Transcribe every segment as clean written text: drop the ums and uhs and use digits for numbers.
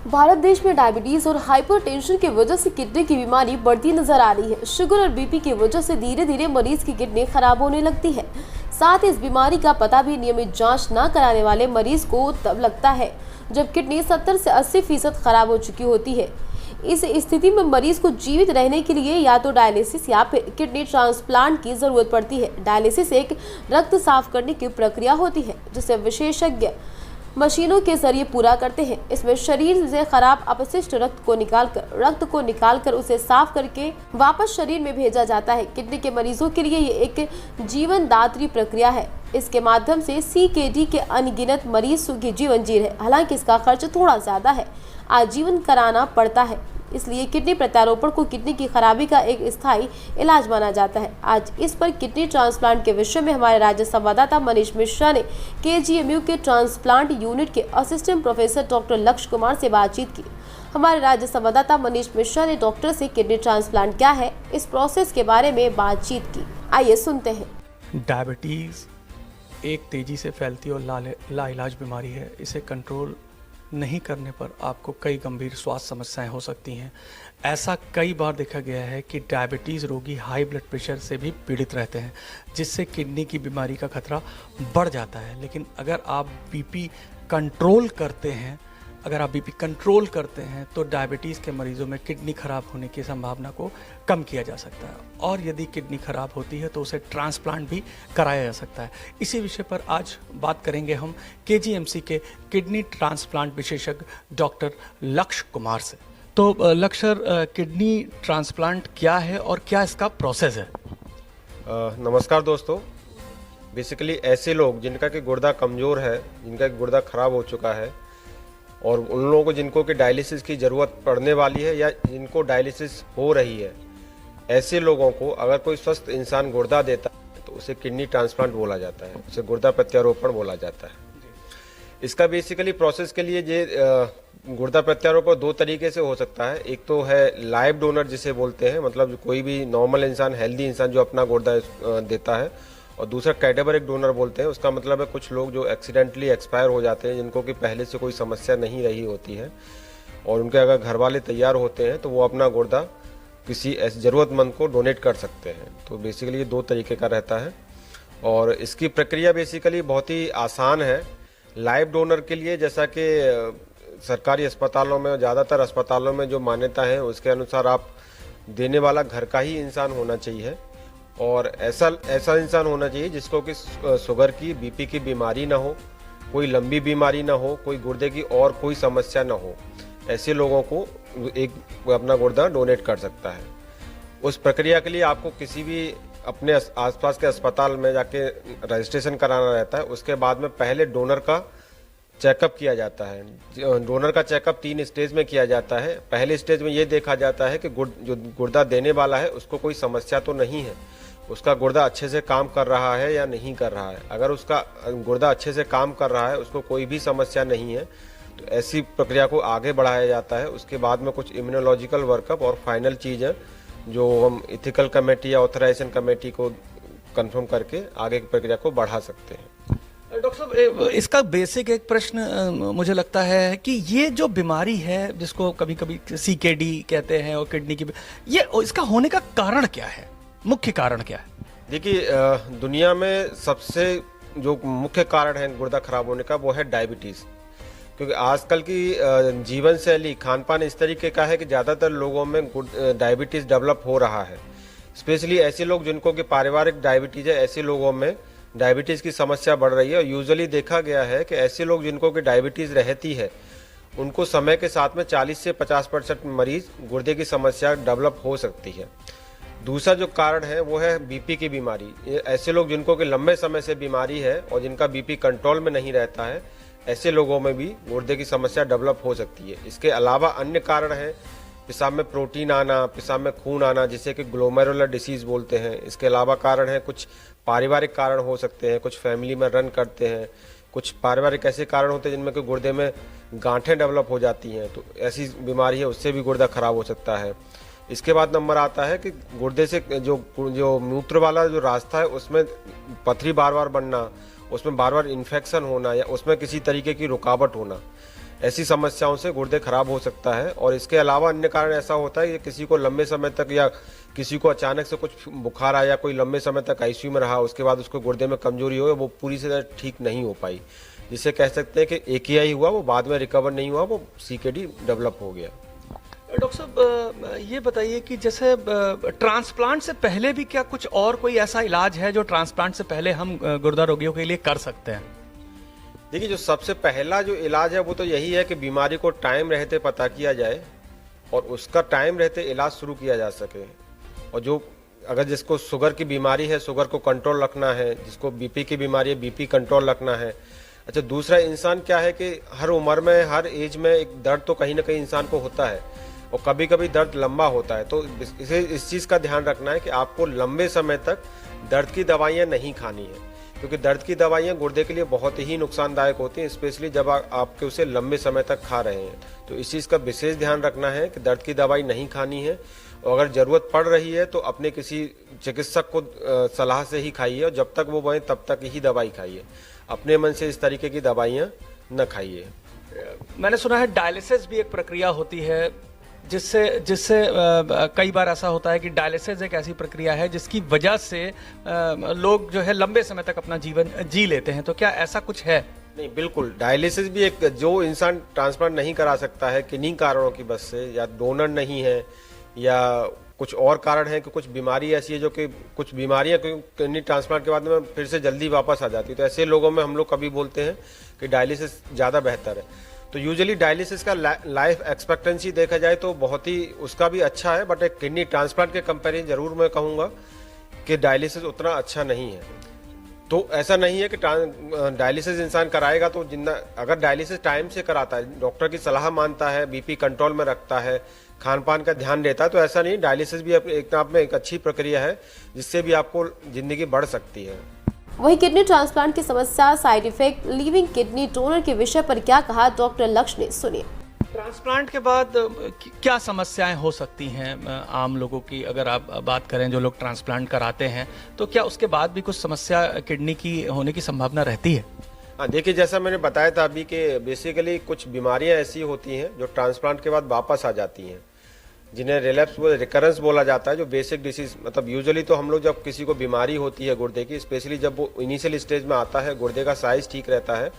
भारत देश में डायबिटीज और हाइपरटेंशन की वजह से किडनी की बीमारी बढ़ती नजर आ रही है। शुगर और बीपी की वजह से धीरे धीरे मरीज की किडनी खराब होने लगती है। साथ ही इस बीमारी का पता भी नियमित जांच न कराने वाले मरीज को तब लगता है जब किडनी 70 से 80% खराब हो चुकी होती है। इस स्थिति में मरीज को जीवित रहने के लिए या तो डायलिसिस या फिर किडनी ट्रांसप्लांट की जरूरत पड़ती है। डायलिसिस एक रक्त साफ करने की प्रक्रिया होती है जिसे विशेषज्ञ मशीनों के जरिए पूरा करते हैं। इसमें शरीर से खराब अपशिष्ट रक्त को निकालकर उसे साफ करके वापस शरीर में भेजा जाता है। किडनी के मरीजों के लिए ये एक जीवनदात्री प्रक्रिया है। इसके माध्यम से सीकेडी के अनगिनत मरीज सुखी जीवन जी रहे। हालांकि इसका खर्च थोड़ा ज्यादा है, आजीवन कराना पड़ता है, इसलिए किडनी प्रत्यारोपण को किडनी की खराबी का एक स्थायी इलाज माना जाता है। आज इस पर किडनी ट्रांसप्लांट के विषय में हमारे राज्य संवाददाता मनीष मिश्रा ने केजीएमयू के ट्रांसप्लांट यूनिट के असिस्टेंट प्रोफेसर डॉक्टर लक्ष्य कुमार से बातचीत की। हमारे राज्य संवाददाता मनीष मिश्रा ने डॉक्टर से किडनी ट्रांसप्लांट क्या है, इस प्रोसेस के बारे में बातचीत की। आइए सुनते हैं। डायबिटीज़ एक तेज़ी से फैलती और लाइलाज बीमारी है। इसे कंट्रोल नहीं करने पर आपको कई गंभीर स्वास्थ्य समस्याएं हो सकती हैं। ऐसा कई बार देखा गया है कि डायबिटीज़ रोगी हाई ब्लड प्रेशर से भी पीड़ित रहते हैं, जिससे किडनी की बीमारी का खतरा बढ़ जाता है। लेकिन अगर आप बीपी कंट्रोल करते हैं तो डायबिटीज़ के मरीजों में किडनी खराब होने की संभावना को कम किया जा सकता है, और यदि किडनी खराब होती है तो उसे ट्रांसप्लांट भी कराया जा सकता है। इसी विषय पर आज बात करेंगे हम केजीएमसी के किडनी ट्रांसप्लांट विशेषज्ञ डॉक्टर लक्ष्य कुमार से। तो लक्ष्य, किडनी ट्रांसप्लांट क्या है और क्या इसका प्रोसेस है? नमस्कार दोस्तों। बेसिकली ऐसे लोग जिनका कि गुर्दा कमज़ोर है, जिनका गुर्दा खराब हो चुका है, और उन लोगों को जिनको कि डायलिसिस की ज़रूरत पड़ने वाली है या जिनको डायलिसिस हो रही है, ऐसे लोगों को अगर कोई स्वस्थ इंसान गुर्दा देता है तो उसे किडनी ट्रांसप्लांट बोला जाता है, उसे गुर्दा प्रत्यारोपण बोला जाता है। इसका बेसिकली प्रोसेस के लिए ये गुर्दा प्रत्यारोपण दो तरीके से हो सकता है। एक तो है लाइव डोनर जिसे बोलते हैं, मतलब कोई भी नॉर्मल इंसान, हेल्दी इंसान जो अपना गुर्दा देता है, और दूसरा कैडेवरिक डोनर बोलते हैं। उसका मतलब है कुछ लोग जो एक्सीडेंटली एक्सपायर हो जाते हैं, जिनको कि पहले से कोई समस्या नहीं रही होती है, और उनके अगर घर वाले तैयार होते हैं तो वो अपना गुर्दा किसी ऐसे ज़रूरतमंद को डोनेट कर सकते हैं। तो बेसिकली ये दो तरीके का रहता है, और इसकी प्रक्रिया बेसिकली बहुत ही आसान है। लाइव डोनर के लिए जैसा कि सरकारी अस्पतालों में, ज़्यादातर अस्पतालों में जो मान्यता है उसके अनुसार आप देने वाला घर का ही इंसान होना चाहिए, और ऐसा इंसान होना चाहिए जिसको कि शुगर की, बीपी की बीमारी ना हो, कोई लंबी बीमारी ना हो, कोई गुर्दे की और कोई समस्या ना हो। ऐसे लोगों को एक अपना गुर्दा डोनेट कर सकता है। उस प्रक्रिया के लिए आपको किसी भी अपने आसपास के अस्पताल में जाके रजिस्ट्रेशन कराना रहता है। उसके बाद में पहले डोनर का चेकअप किया जाता है। डोनर का चेकअप 3 स्टेज में किया जाता है। पहले स्टेज में ये देखा जाता है कि जो गुर्दा देने वाला है उसको कोई समस्या तो नहीं है, उसका गुर्दा अच्छे से काम कर रहा है या नहीं कर रहा है। अगर उसका गुर्दा अच्छे से काम कर रहा है, उसको कोई भी समस्या नहीं है, तो ऐसी प्रक्रिया को आगे बढ़ाया जाता है। उसके बाद में कुछ इम्यूनोलॉजिकल वर्कअप और फाइनल चीज़ है जो हम इथिकल कमेटी या ऑथराइजेशन कमेटी को कंफर्म करके आगे की प्रक्रिया को बढ़ा सकते हैं। डॉक्टर साहब, इसका बेसिक एक प्रश्न मुझे लगता है कि ये जो बीमारी है जिसको कभी कभी सीकेडी कहते हैं, और किडनी की, ये इसका होने का कारण क्या है, मुख्य कारण क्या है? देखिए, दुनिया में सबसे जो मुख्य कारण है गुर्दा खराब होने का वो है डायबिटीज़। क्योंकि आजकल की जीवन शैली, खान पान इस तरीके का है कि ज़्यादातर लोगों में डायबिटीज़ डेवलप हो रहा है। स्पेशली ऐसे लोग जिनको कि पारिवारिक डायबिटीज़ है, ऐसे लोगों में डायबिटीज़ की समस्या बढ़ रही है। और यूजुअली देखा गया है कि ऐसे लोग जिनको कि डायबिटीज़ रहती है, उनको समय के साथ में 40 से 50% मरीज गुर्दे की समस्या डेवलप हो सकती है। दूसरा जो कारण है वो है बीपी की बीमारी। ऐसे लोग जिनको कि लंबे समय से बीमारी है और जिनका बीपी कंट्रोल में नहीं रहता है, ऐसे लोगों में भी गुर्दे की समस्या डेवलप हो सकती है। इसके अलावा अन्य कारण हैं, पेशाब में प्रोटीन आना, पेशाब में खून आना, जिसे कि ग्लोमेरुलर डिसीज़ बोलते हैं। इसके अलावा कारण है कुछ पारिवारिक कारण हो सकते हैं, कुछ फैमिली में रन करते हैं, कुछ पारिवारिक ऐसे कारण होते हैं जिनमें कि गुर्दे में गांठें डेवलप हो जाती हैं, तो ऐसी बीमारी है, उससे भी गुर्दा खराब हो सकता है। इसके बाद नंबर आता है कि गुर्दे से जो मूत्र वाला जो रास्ता है उसमें पथरी बार बार बनना, उसमें बार बार इन्फेक्शन होना, या उसमें किसी तरीके की रुकावट होना। ऐसी समस्याओं से गुर्दे खराब हो सकता है। और इसके अलावा अन्य कारण ऐसा होता है कि किसी को लंबे समय तक या किसी को अचानक से कुछ बुखार आया, कोई लंबे समय तक आईसीयू में रहा, उसके बाद उसको गुर्दे में कमजोरी हो, वो पूरी से ठीक नहीं हो पाई, जिसे कह सकते हैं कि AKI हुआ, वो बाद में रिकवर नहीं हुआ, वो CKD डेवलप हो गया। डॉक्टर साहब ये बताइए कि जैसे ट्रांसप्लांट से पहले भी क्या कुछ और कोई ऐसा इलाज है जो ट्रांसप्लांट से पहले हम गुर्दा रोगियों के लिए कर सकते हैं? देखिए, जो सबसे पहला जो इलाज है वो तो यही है कि बीमारी को टाइम रहते पता किया जाए और उसका टाइम रहते इलाज शुरू किया जा सके। और जो अगर जिसको शुगर की बीमारी है, शुगर को कंट्रोल रखना है, जिसको BP की बीमारी है, BP कंट्रोल रखना है। अच्छा, दूसरा इंसान क्या है कि हर उम्र में, हर एज में एक दर्द तो कहीं ना कहीं इंसान को होता है और कभी कभी दर्द लंबा होता है। तो इस चीज़ का ध्यान रखना है कि आपको लंबे समय तक दर्द की दवाइयाँ नहीं खानी है, क्योंकि दर्द की दवाइयाँ गुर्दे के लिए बहुत ही नुकसानदायक होती हैं, स्पेशली जब आपके उसे लंबे समय तक खा रहे हैं। तो इस चीज़ का विशेष ध्यान रखना है कि दर्द की दवाई नहीं खानी है और अगर ज़रूरत पड़ रही है तो अपने किसी चिकित्सक को सलाह से ही खाइए और जब तक वो बने तब तक ही दवाई खाइए। अपने मन से इस तरीके की दवाइयाँ न खाइए। मैंने सुना है डायलिसिस भी एक प्रक्रिया होती है जिससे कई बार ऐसा होता है कि डायलिसिस एक ऐसी प्रक्रिया है जिसकी वजह से लोग जो है लंबे समय तक अपना जीवन जी लेते हैं। तो क्या ऐसा कुछ है? नहीं, बिल्कुल। डायलिसिस भी एक, जो इंसान ट्रांसप्लांट नहीं करा सकता है किन्हीं कारणों की वजह से, या डोनर नहीं है या कुछ और कारण है कि कुछ बीमारी ऐसी है जो कि कुछ बीमारियां किडनी ट्रांसप्लांट के बाद में फिर से जल्दी वापस आ जाती है, तो ऐसे लोगों में हम लोग कभी बोलते हैं कि डायलिसिस ज़्यादा बेहतर है। तो यूजुअली डायलिसिस का लाइफ एक्सपेक्टेंसी देखा जाए तो बहुत ही उसका भी अच्छा है, बट एक किडनी ट्रांसप्लांट के कंपेरिजन जरूर मैं कहूँगा कि डायलिसिस उतना अच्छा नहीं है। तो ऐसा नहीं है कि डायलिसिस इंसान कराएगा तो जितना, अगर डायलिसिस टाइम से कराता है, डॉक्टर की सलाह मानता है, BP कंट्रोल में रखता है, खान पान का ध्यान देता है, तो ऐसा नहीं, डायलिसिस भी एक आप में एक अच्छी प्रक्रिया है जिससे भी आपको जिंदगी बढ़ सकती है। वहीं किडनी ट्रांसप्लांट की समस्या, side effect, living kidney donor के विषय पर क्या कहा डॉक्टर लक्ष्य ने, सुनिए। ट्रांसप्लांट के बाद क्या समस्याएं हो सकती हैं आम लोगों की? अगर आप बात करें जो लोग ट्रांसप्लांट कराते हैं, तो क्या उसके बाद भी कुछ समस्या किडनी की होने की संभावना रहती है? हाँ, देखिए, जैसा मैंने बताया था अभी कि बेसिकली कुछ बीमारियां ऐसी होती हैं जो ट्रांसप्लांट के बाद वापस आ जाती हैं, जिन्हें रिलैप्स रिकरेंस बोला जाता है, जो बेसिक डिसीज, मतलब यूजुअली तो हम लोग जब किसी को बीमारी होती है गुर्दे की, स्पेशली जब वो इनिशियल स्टेज में आता है, गुर्दे का साइज ठीक रहता है,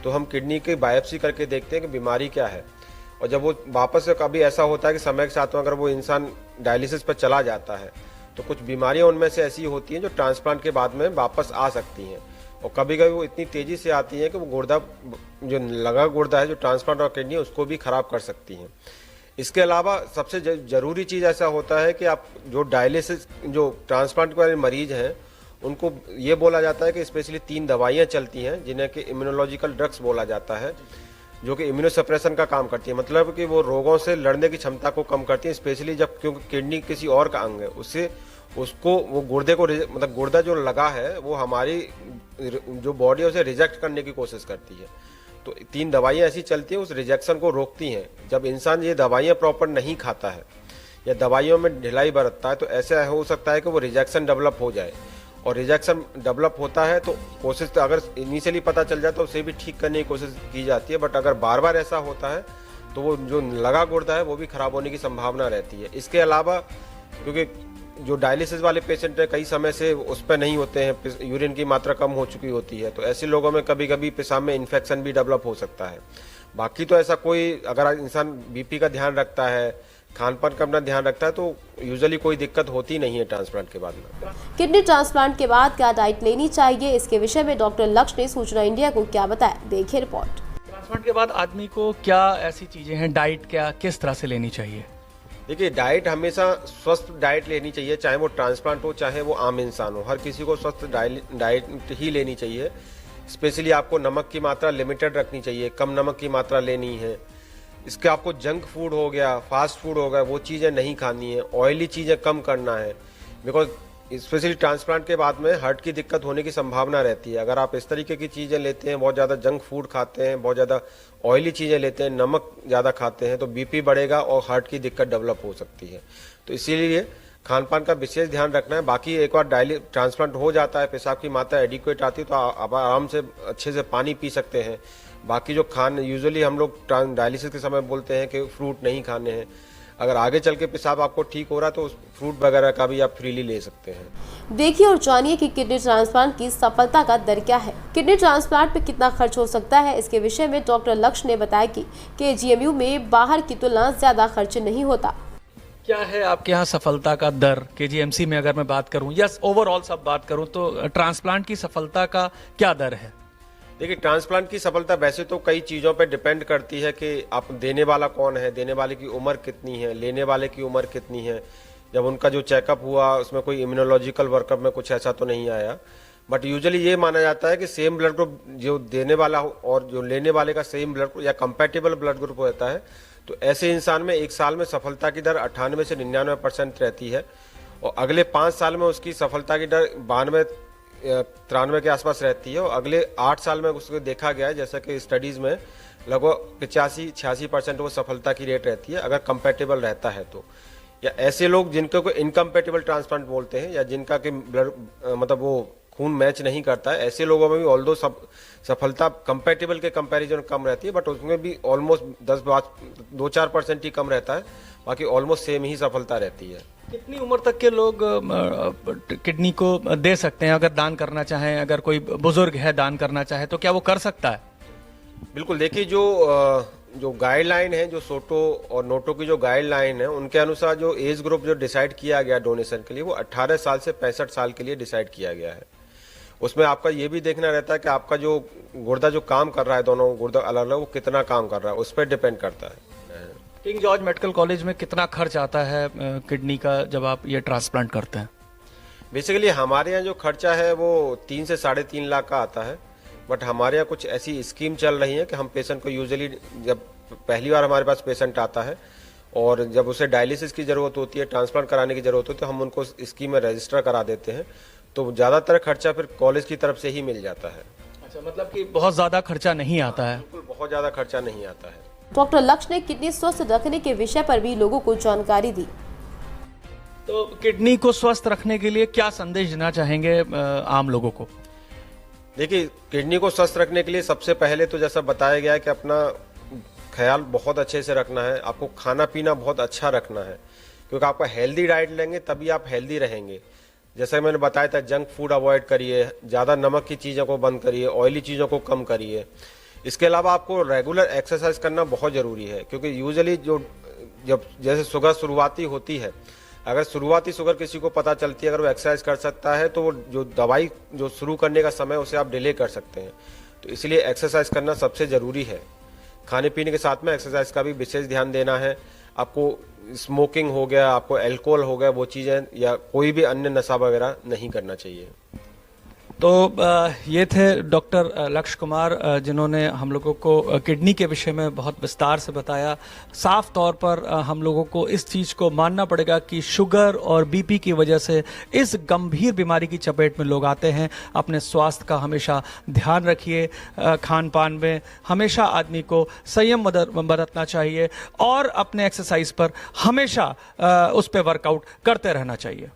तो हम किडनी की बायोप्सी करके देखते हैं कि बीमारी क्या है। और जब वो वापस से कभी ऐसा होता है कि समय के साथ में अगर वो इंसान डायलिसिस पर चला जाता है, तो कुछ बीमारियां उनमें से ऐसी होती हैं जो ट्रांसप्लांट के बाद में वापस आ सकती हैं, और कभी कभी वो इतनी तेजी से आती हैं कि वो गुर्दा, जो लगा गुर्दा है, जो ट्रांसप्लांट और किडनी, उसको भी खराब कर सकती हैं। इसके अलावा सबसे जरूरी चीज़ ऐसा होता है कि आप जो डायलिसिस, जो ट्रांसप्लांट वाले मरीज हैं, उनको ये बोला जाता है कि स्पेशली 3 दवाइयाँ चलती हैं जिन्हें कि इम्यूनोलॉजिकल ड्रग्स बोला जाता है, जो कि इम्यूनोसप्रेशन का काम करती है, मतलब कि वो रोगों से लड़ने की क्षमता को कम करती है, स्पेशली जब, क्योंकि किडनी किसी और का अंग है, उससे उसको वो गुर्दे को, मतलब गुर्दा जो लगा है वो हमारी जो बॉडी है उसे रिजेक्ट करने की कोशिश करती है। तो 3 दवाइयाँ ऐसी चलती हैं, उस रिजेक्शन को रोकती हैं। जब इंसान ये दवाइयाँ प्रॉपर नहीं खाता है या दवाइयों में ढिलाई बरतता है, तो ऐसा हो सकता है कि वो रिजेक्शन डेवलप हो जाए, और रिजेक्शन डेवलप होता है तो कोशिश, तो अगर इनिशियली पता चल जाए तो उसे भी ठीक करने की कोशिश की जाती है, बट अगर बार बार ऐसा होता है तो वो जो लगा गुर्दा है वो भी खराब होने की संभावना रहती है। इसके अलावा क्योंकि जो डायलिसिस वाले पेशेंट है, कई समय से उस पर नहीं होते हैं, यूरिन की मात्रा कम हो चुकी होती है, तो ऐसे लोगों में कभी कभी पेशाब में इन्फेक्शन भी डेवलप हो सकता है। बाकी तो ऐसा कोई, अगर इंसान BP का ध्यान रखता है, खान पान का अपना ध्यान रखता है, तो यूजुअली कोई दिक्कत होती नहीं है ट्रांसप्लांट के बाद में। किडनी ट्रांसप्लांट के बाद क्या डाइट लेनी चाहिए, इसके विषय में डॉक्टर लक्ष्य ने सूचना इंडिया को क्या बताया, देखिए रिपोर्ट। ट्रांसप्लांट के बाद आदमी को क्या ऐसी चीजें हैं, डाइट क्या किस तरह से लेनी चाहिए? देखिए, डाइट हमेशा स्वस्थ डाइट लेनी चाहिए, चाहे वो ट्रांसप्लांट हो चाहे वो आम इंसान हो, हर किसी को स्वस्थ डाइट ही लेनी चाहिए। स्पेशली आपको नमक की मात्रा लिमिटेड रखनी चाहिए, कम नमक की मात्रा लेनी है। इसके आपको जंक फूड हो गया, फास्ट फूड हो गया, वो चीज़ें नहीं खानी है, ऑयली चीज़ें कम करना है, बिकॉज स्पेशली ट्रांसप्लांट के बाद में हार्ट की दिक्कत होने की संभावना रहती है। अगर आप इस तरीके की चीज़ें लेते हैं, बहुत ज़्यादा जंक फूड खाते हैं, बहुत ज़्यादा ऑयली चीज़ें लेते हैं, नमक ज़्यादा खाते हैं, तो BP बढ़ेगा और हार्ट की दिक्कत डेवलप हो सकती है। तो इसीलिए खान पान का विशेष ध्यान रखना है। बाकी एक बार ट्रांसप्लांट हो जाता है, पेशाब की मात्रा एडिक्वेट आती है तो आप आराम से अच्छे से पानी पी सकते हैं। बाकी जो यूजुअली हम लोग डायलिसिस के समय बोलते हैं कि फ्रूट नहीं खाने हैं। अगर आगे चल के पेशाब आपको ठीक हो रहा है तो उस फ्रूट वगैरह का भी आप फ्रीली ले सकते हैं। देखिए और जानिए कि किडनी ट्रांसप्लांट की सफलता का दर क्या है। किडनी ट्रांसप्लांट पे कितना खर्च हो सकता है, इसके विषय में डॉक्टर लक्ष्य ने बताया कि KGMU में बाहर की तुलना ज्यादा खर्च नहीं होता। क्या है आपके यहाँ सफलता का दर? KGMC में अगर मैं बात करूं या ओवरऑल सब बात करूं तो ट्रांसप्लांट की सफलता का क्या दर है? देखिए, ट्रांसप्लांट की सफलता वैसे तो कई चीज़ों पर डिपेंड करती है कि आप देने वाला कौन है, देने वाले की उम्र कितनी है, लेने वाले की उम्र कितनी है, जब उनका जो चेकअप हुआ उसमें कोई इम्यूनोलॉजिकल वर्कअप में कुछ ऐसा तो नहीं आया। बट यूजुअली ये माना जाता है कि सेम ब्लड ग्रुप जो देने वाला हो और जो लेने वाले का सेम ब्लड ग्रुप या कंपैटिबल ब्लड ग्रुप होता है तो ऐसे इंसान में 1 साल में सफलता की दर 98 से 99% रहती है और अगले 5 साल में उसकी सफलता की दर 92-93 के आसपास रहती है और अगले 8 साल में उसको देखा गया है जैसा कि स्टडीज में लगभग 85-86% वो सफलता की रेट रहती है अगर कंपैटिबल रहता है तो। या ऐसे लोग जिनको को इनकम्पैटिबल ट्रांसप्लांट बोलते हैं या जिनका कि ब्लड मतलब वो खून मैच नहीं करता है, ऐसे लोगों में भी ऑल्दो सफलता कंपैटिबल के कंपैरिजन कम रहती है बट उसमें भी ऑलमोस्ट 2-4% ही कम रहता है, बाकी ऑलमोस्ट सेम ही सफलता रहती है। कितनी उम्र तक के लोग किडनी को दे सकते हैं अगर दान करना चाहें? अगर कोई बुजुर्ग है दान करना चाहे तो क्या वो कर सकता है? बिल्कुल, देखिए जो गाइडलाइन है, जो सोटो और नोटो की जो गाइडलाइन है उनके अनुसार जो एज ग्रुप जो डिसाइड किया गया डोनेशन के लिए वो 18 साल से 65 साल के लिए डिसाइड किया गया है। उसमें आपका ये भी देखना रहता है कि आपका जो गुर्दा जो काम कर रहा है, दोनों गुर्दा अलग अलग, वो कितना काम कर रहा है, उस पर डिपेंड करता है। किंग जॉर्ज मेडिकल कॉलेज में कितना खर्च आता है किडनी का जब आप ये ट्रांसप्लांट करते हैं? बेसिकली हमारे यहाँ जो खर्चा है वो 3 से 3.5 लाख का आता है। बट हमारे यहाँ कुछ ऐसी स्कीम चल रही है कि हम पेशेंट को यूजुअली जब पहली बार हमारे पास पेशेंट आता है और जब उसे डायलिसिस की ज़रूरत होती है, ट्रांसप्लांट कराने की ज़रूरत होती है, तो हम उनको स्कीम में रजिस्टर करा देते हैं तो ज़्यादातर खर्चा फिर कॉलेज की तरफ से ही मिल जाता है। अच्छा, मतलब कि बहुत ज़्यादा खर्चा नहीं आता है? बिल्कुल, बहुत ज़्यादा खर्चा नहीं आता है। डॉक्टर लक्ष्य ने किडनी स्वस्थ रखने के विषय पर भी लोगों को जानकारी दी। तो किडनी को स्वस्थ रखने के लिए क्या संदेश देना चाहेंगे आम लोगों को? देखिए, किडनी को स्वस्थ रखने के लिए सबसे पहले तो जैसा बताया गया है कि अपना ख्याल बहुत अच्छे से रखना है, आपको खाना पीना बहुत अच्छा रखना है क्योंकि आप हेल्दी डाइट लेंगे तभी आप हेल्दी रहेंगे। जैसे मैंने बताया था, जंक फूड अवॉइड करिए, ज़्यादा नमक की चीज़ों को बंद करिए, ऑयली चीज़ों को कम करिए। इसके अलावा आपको रेगुलर एक्सरसाइज करना बहुत ज़रूरी है क्योंकि यूजुअली जब जैसे शुगर शुरुआती होती है, अगर शुरुआती शुगर किसी को पता चलती है, अगर वो एक्सरसाइज कर सकता है तो वो जो दवाई जो शुरू करने का समय उसे आप डिले कर सकते हैं। तो इसलिए एक्सरसाइज करना सबसे ज़रूरी है। खाने पीने के साथ में एक्सरसाइज का भी विशेष ध्यान देना है। आपको स्मोकिंग हो गया, आपको अल्कोहल हो गया, वो चीज़ें या कोई भी अन्य नशा वगैरह नहीं करना चाहिए। तो ये थे डॉक्टर लक्ष्य कुमार जिन्होंने हम लोगों को किडनी के विषय में बहुत विस्तार से बताया। साफ तौर पर हम लोगों को इस चीज़ को मानना पड़ेगा कि शुगर और बीपी की वजह से इस गंभीर बीमारी की चपेट में लोग आते हैं। अपने स्वास्थ्य का हमेशा ध्यान रखिए, खान पान में हमेशा आदमी को संयम बरतना चाहिए और अपने एक्सरसाइज पर हमेशा उस पर वर्कआउट करते रहना चाहिए।